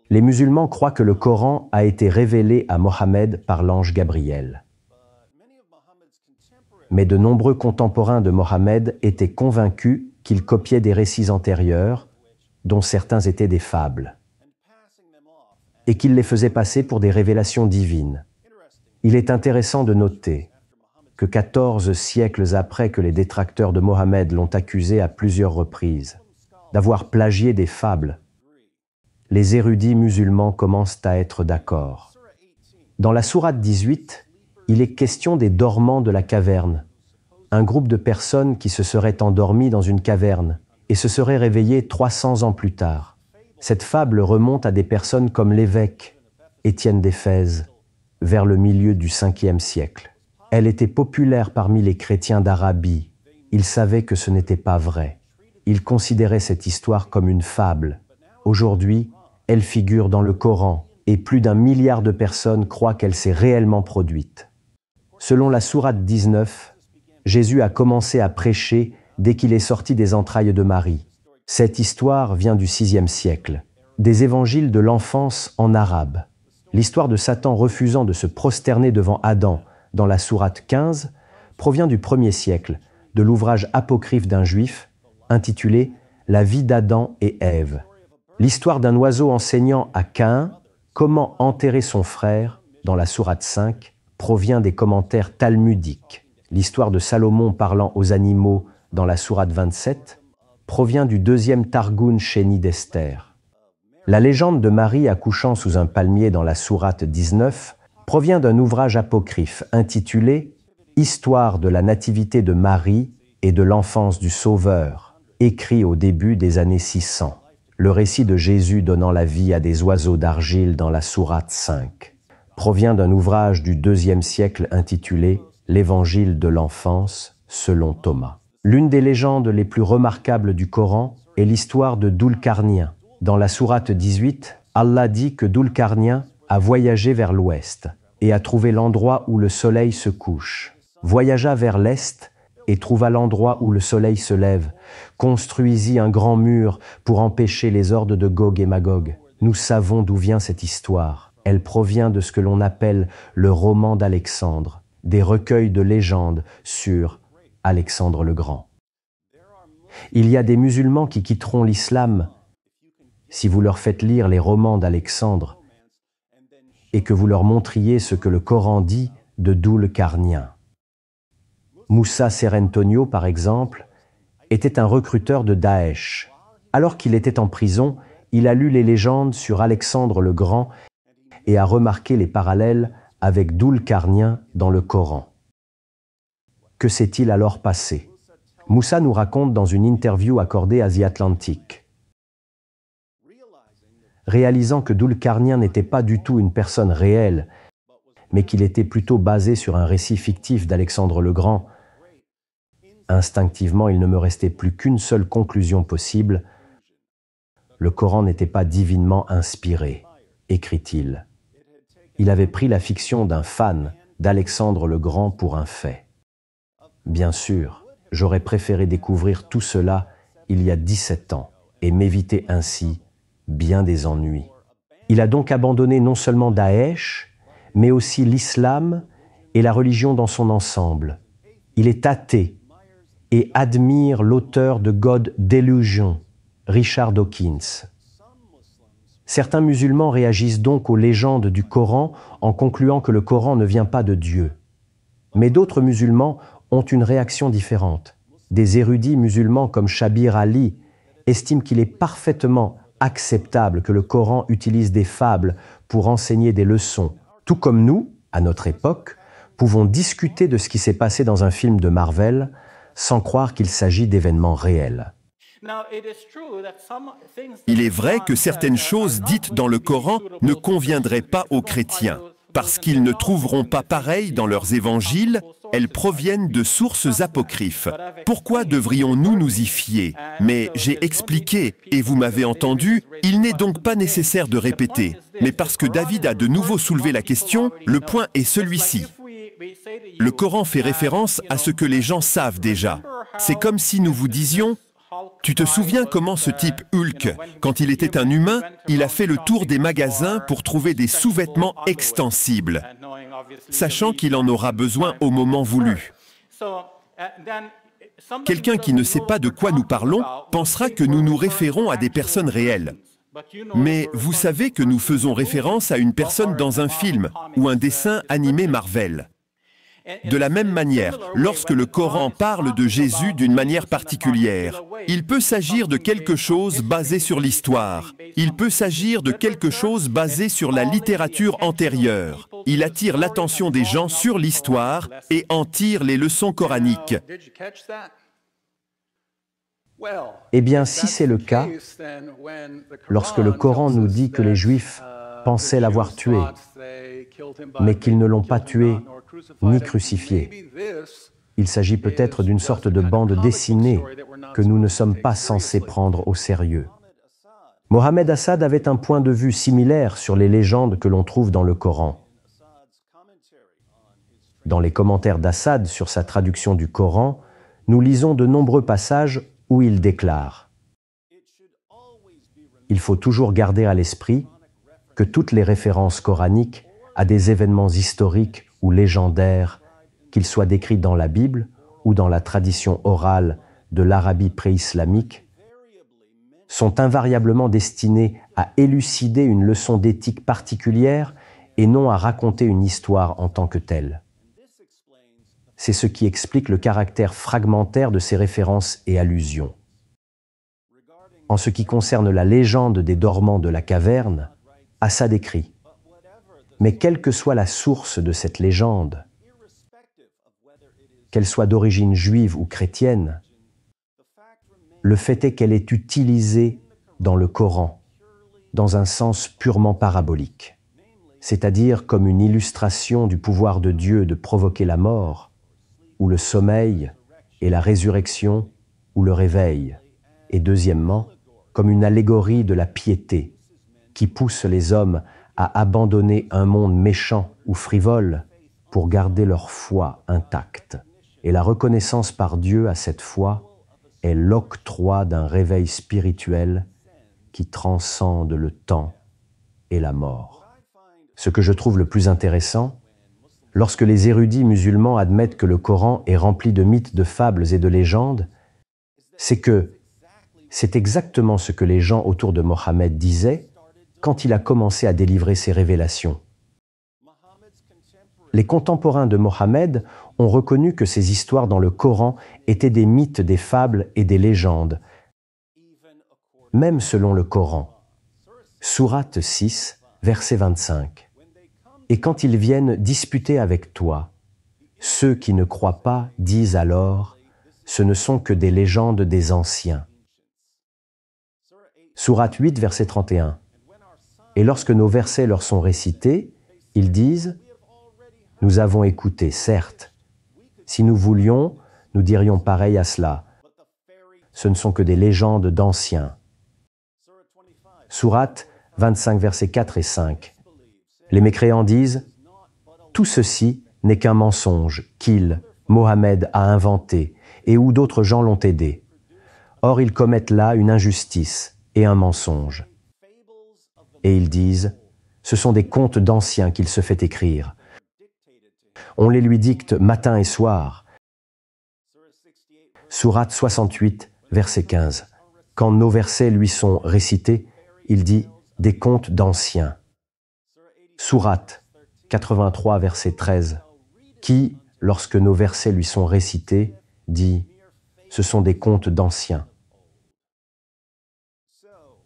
Les musulmans croient que le Coran a été révélé à Mohammed par l'ange Gabriel. Mais de nombreux contemporains de Mohammed étaient convaincus qu'il copiait des récits antérieurs, dont certains étaient des fables, et qu'il les faisait passer pour des révélations divines. Il est intéressant de noter que 14 siècles après que les détracteurs de Mohammed l'ont accusé à plusieurs reprises d'avoir plagié des fables, les érudits musulmans commencent à être d'accord. Dans la sourate 18, il est question des dormants de la caverne, un groupe de personnes qui se seraient endormies dans une caverne et se seraient réveillées 300 ans plus tard. Cette fable remonte à des personnes comme l'évêque Étienne d'Éphèse, vers le milieu du 5e siècle. Elle était populaire parmi les chrétiens d'Arabie. Ils savaient que ce n'était pas vrai. Ils considéraient cette histoire comme une fable. Aujourd'hui, elle figure dans le Coran et plus d'1 milliard de personnes croient qu'elle s'est réellement produite. Selon la sourate 19, Jésus a commencé à prêcher dès qu'il est sorti des entrailles de Marie. Cette histoire vient du 6e siècle, des évangiles de l'enfance en arabe. L'histoire de Satan refusant de se prosterner devant Adam dans la sourate 15 provient du 1er siècle, de l'ouvrage apocryphe d'un juif intitulé « La vie d'Adam et Ève ». L'histoire d'un oiseau enseignant à Caïn comment enterrer son frère dans la sourate 5 provient des commentaires talmudiques. L'histoire de Salomon parlant aux animaux dans la sourate 27 provient du 2e Targoun Chéni d'Esther. La légende de Marie accouchant sous un palmier dans la sourate 19 provient d'un ouvrage apocryphe intitulé « Histoire de la nativité de Marie et de l'enfance du Sauveur », écrit au début des années 600. Le récit de Jésus donnant la vie à des oiseaux d'argile dans la sourate 5 provient d'un ouvrage du 2e siècle intitulé « L'Évangile de l'enfance selon Thomas ». L'une des légendes les plus remarquables du Coran est l'histoire de Dhul-Qarnien. Dans la sourate 18, Allah dit que Dhul-Qarnien a voyagé vers l'ouest et a trouvé l'endroit où le soleil se couche, voyagea vers l'est et trouva l'endroit où le soleil se lève, construisit un grand mur pour empêcher les hordes de Gog et Magog. Nous savons d'où vient cette histoire. Elle provient de ce que l'on appelle le roman d'Alexandre, des recueils de légendes sur Alexandre le Grand. Il y a des musulmans qui quitteront l'islam si vous leur faites lire les romans d'Alexandre et que vous leur montriez ce que le Coran dit de Dhul-Qarnien. Moussa Serentonio, par exemple, était un recruteur de Daesh. Alors qu'il était en prison, il a lu les légendes sur Alexandre le Grand et a remarqué les parallèles avec Dhul-Qarnien dans le Coran. Que s'est-il alors passé? Moussa nous raconte dans une interview accordée à The Atlantic. Réalisant que Dhul-Qarnien n'était pas du tout une personne réelle, mais qu'il était plutôt basé sur un récit fictif d'Alexandre le Grand, instinctivement, il ne me restait plus qu'une seule conclusion possible. Le Coran n'était pas divinement inspiré, écrit-il. Il avait pris la fiction d'un fan d'Alexandre le Grand pour un fait. Bien sûr, j'aurais préféré découvrir tout cela il y a 17 ans et m'éviter ainsi bien des ennuis. Il a donc abandonné non seulement Daesh, mais aussi l'islam et la religion dans son ensemble. Il est athée et admire l'auteur de God Delusion, Richard Dawkins. Certains musulmans réagissent donc aux légendes du Coran en concluant que le Coran ne vient pas de Dieu. Mais d'autres musulmans ont une réaction différente. Des érudits musulmans comme Shabir Ali estiment qu'il est parfaitement acceptable que le Coran utilise des fables pour enseigner des leçons, tout comme nous, à notre époque, pouvons discuter de ce qui s'est passé dans un film de Marvel sans croire qu'il s'agit d'événements réels. Il est vrai que certaines choses dites dans le Coran ne conviendraient pas aux chrétiens, parce qu'ils ne trouveront pas pareil dans leurs évangiles, elles proviennent de sources apocryphes. Pourquoi devrions-nous nous y fier? Mais j'ai expliqué, et vous m'avez entendu, il n'est donc pas nécessaire de répéter. Mais parce que David a de nouveau soulevé la question, le point est celui-ci. Le Coran fait référence à ce que les gens savent déjà. C'est comme si nous vous disions « Tu te souviens comment ce type Hulk, quand il était un humain, il a fait le tour des magasins pour trouver des sous-vêtements extensibles, sachant qu'il en aura besoin au moment voulu. Quelqu'un qui ne sait pas de quoi nous parlons pensera que nous nous référons à des personnes réelles. Mais vous savez que nous faisons référence à une personne dans un film ou un dessin animé Marvel. De la même manière, lorsque le Coran parle de Jésus d'une manière particulière, il peut s'agir de quelque chose basé sur l'histoire. Il peut s'agir de quelque chose basé sur la littérature antérieure. Il attire l'attention des gens sur l'histoire et en tire les leçons coraniques. Eh bien, si c'est le cas, lorsque le Coran nous dit que les Juifs pensaient l'avoir tué, mais qu'ils ne l'ont pas tué ni crucifié, il s'agit peut-être d'une sorte de bande dessinée que nous ne sommes pas censés prendre au sérieux. Mohamed Assad avait un point de vue similaire sur les légendes que l'on trouve dans le Coran. Dans les commentaires d'Assad sur sa traduction du Coran, nous lisons de nombreux passages où il déclare « Il faut toujours garder à l'esprit que toutes les références coraniques à des événements historiques ou légendaires, qu'ils soient décrits dans la Bible ou dans la tradition orale de l'Arabie pré-islamique, sont invariablement destinés à élucider une leçon d'éthique particulière et non à raconter une histoire en tant que telle. C'est ce qui explique le caractère fragmentaire de ces références et allusions. En ce qui concerne la légende des dormants de la caverne, Assad écrit « Mais quelle que soit la source de cette légende, qu'elle soit d'origine juive ou chrétienne, le fait est qu'elle est utilisée dans le Coran, dans un sens purement parabolique, c'est-à-dire comme une illustration du pouvoir de Dieu de provoquer la mort, ou le sommeil et la résurrection ou le réveil, et deuxièmement, comme une allégorie de la piété qui pousse les hommes à abandonner un monde méchant ou frivole pour garder leur foi intacte. Et la reconnaissance par Dieu à cette foi est l'octroi d'un réveil spirituel qui transcende le temps et la mort. Ce que je trouve le plus intéressant, lorsque les érudits musulmans admettent que le Coran est rempli de mythes, de fables et de légendes, c'est que c'est exactement ce que les gens autour de Mohammed disaient quand il a commencé à délivrer ses révélations. Les contemporains de Mohammed ont reconnu que ces histoires dans le Coran étaient des mythes, des fables et des légendes, même selon le Coran. Sourate 6, verset 25. Et quand ils viennent disputer avec toi, ceux qui ne croient pas disent alors, ce ne sont que des légendes des anciens. Sourate 8, verset 31. Et lorsque nos versets leur sont récités, ils disent, nous avons écouté, certes. Si nous voulions, nous dirions pareil à cela. Ce ne sont que des légendes d'anciens. Sourate 25, versets 4 et 5. Les mécréants disent « Tout ceci n'est qu'un mensonge qu'il, Mohammed, a inventé et où d'autres gens l'ont aidé. Or, ils commettent là une injustice et un mensonge. » Et ils disent « Ce sont des contes d'anciens qu'il se fait écrire. On les lui dicte matin et soir. » Sourate 68, verset 15. Quand nos versets lui sont récités, il dit « Des contes d'anciens. » Sourate 83, verset 13, qui, lorsque nos versets lui sont récités, dit « Ce sont des contes d'anciens. »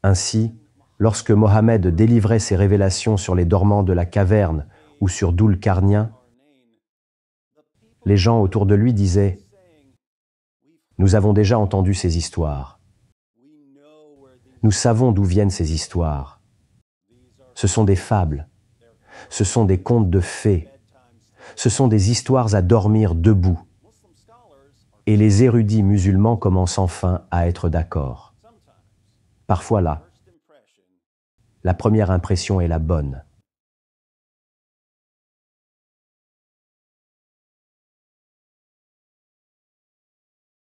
Ainsi, lorsque Mohammed délivrait ses révélations sur les dormants de la caverne ou sur Dhul-Qarnayn, les gens autour de lui disaient « Nous avons déjà entendu ces histoires. Nous savons d'où viennent ces histoires. Ce sont des fables. Ce sont des contes de fées. Ce sont des histoires à dormir debout. » Et les érudits musulmans commencent enfin à être d'accord. Parfois là, la première impression est la bonne.